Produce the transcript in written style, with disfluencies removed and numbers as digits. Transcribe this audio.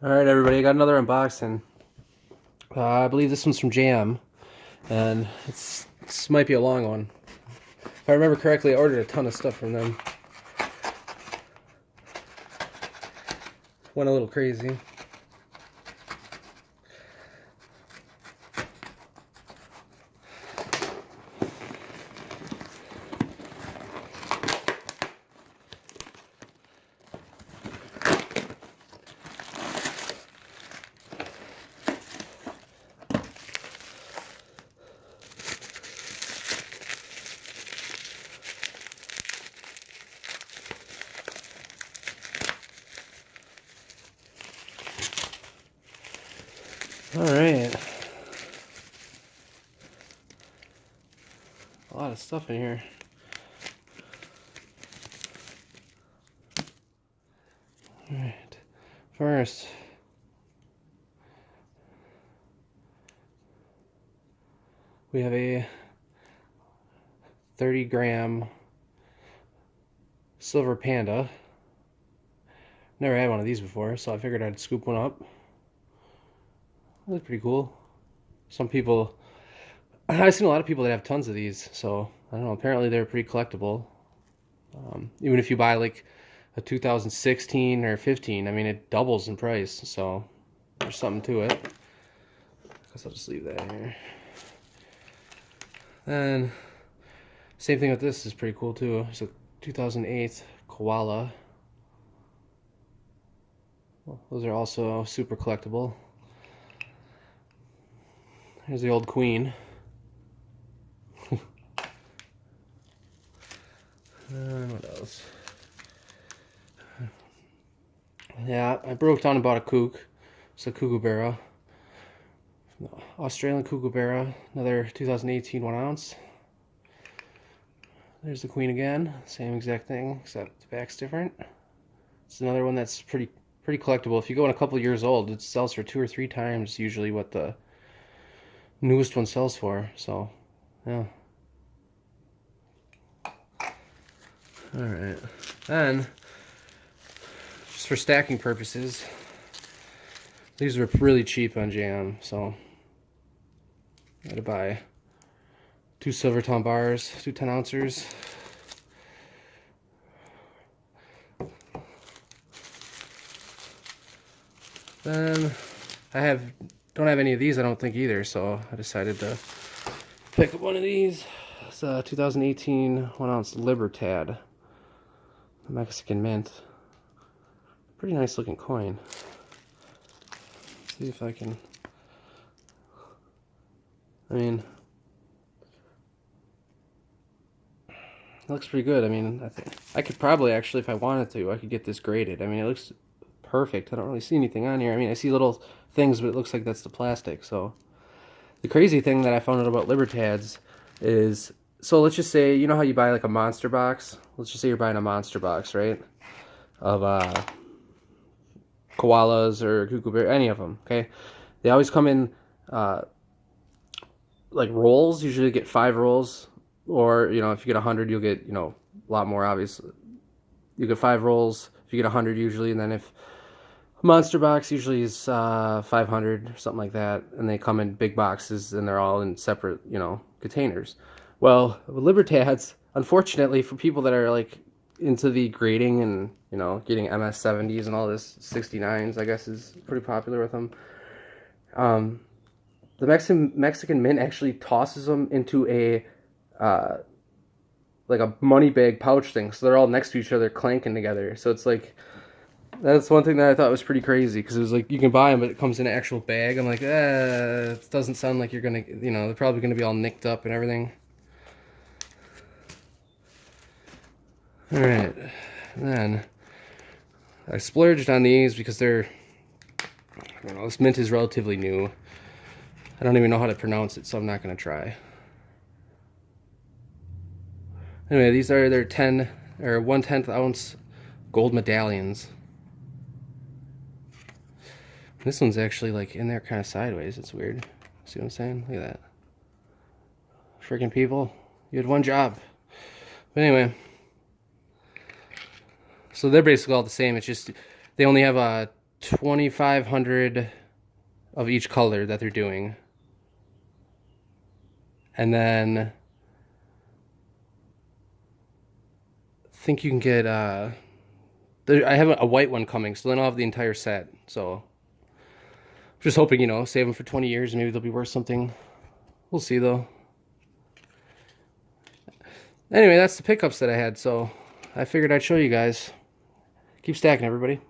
Alright everybody, I got another unboxing. I believe this one's from JM, and this might be a long one. If I remember correctly, I ordered a ton of stuff from them. Went a little crazy. Alright. A lot of stuff in here. Alright. First, we have a 30-gram silver panda. Never had one of these before, so I figured I'd scoop one up. They look pretty cool. Some people, I've seen a lot of people that have tons of these, so I don't know, apparently they're pretty collectible. Even if you buy like a 2016 or 15, I mean it doubles in price, so there's something to it. I guess I'll just leave that here. And same thing with this is pretty cool too. It's a 2008 Koala. Well, those are also super collectible. Here's the old queen. What else? Yeah, I broke down and bought a kook. It's a Kookaburra. Australian Kookaburra. Another 2018 1 ounce. There's the queen again. Same exact thing, except the back's different. It's another one that's pretty collectible. If you go in a couple years old, it sells for 2 or 3 times usually what the newest one sells for, so yeah. Alright, and just for stacking purposes, these were really cheap on JM, so I had to buy 2 SilverTowne bars, 2 10-ouncers. Then I don't have any of these, I don't think either, so I decided to pick up one of these. It's a 2018 1 ounce Libertad, Mexican mint. Pretty nice looking coin. Let's see if I can. I mean, it looks pretty good. I mean, I think I could probably actually, if I wanted to, I could get this graded. I mean, it looks perfect. I don't really see anything on here. I mean, I see little things, but it looks like that's the plastic. So the crazy thing that I found out about Libertads is, so let's just say, you know how you buy like a monster box? Let's just say you're buying a monster box, right? Of koalas or kookaburra, any of them, okay? They always come in like rolls. Usually you get 5 rolls, or, you know, if you get 100, you'll get, you know, a lot more, obviously. You get 5 rolls if you get 100 usually, and then if monster box usually is 500 or something like that, and they come in big boxes and they're all in separate, you know, containers. Well, Libertads, unfortunately, for people that are like into the grading and, you know, getting MS70s and all this, 69s I guess is pretty popular with them. The Mexican mint actually tosses them into a like a money bag pouch thing, so they're all next to each other clanking together. So it's like, that's one thing that I thought was pretty crazy, because it was like, you can buy them, but it comes in an actual bag. I'm like, it doesn't sound like you're gonna, you know, they're probably gonna be all nicked up and everything. Alright, then I splurged on these because they're, I don't know, this mint is relatively new. I don't even know how to pronounce it, so I'm not gonna try. Anyway, these are their 10 or 1/10 ounce gold medallions. This one's actually like in there kind of sideways. It's weird. See what I'm saying? Look at that. Freaking people. You had one job. But anyway. So they're basically all the same. It's just they only have 2,500 of each color that they're doing. And then I think you can get I have a white one coming, so then I'll have the entire set. So I'm just hoping, you know, save them for 20 years, maybe they'll be worth something. We'll see though. Anyway, that's the pickups that I had, so I figured I'd show you guys. Keep stacking, everybody.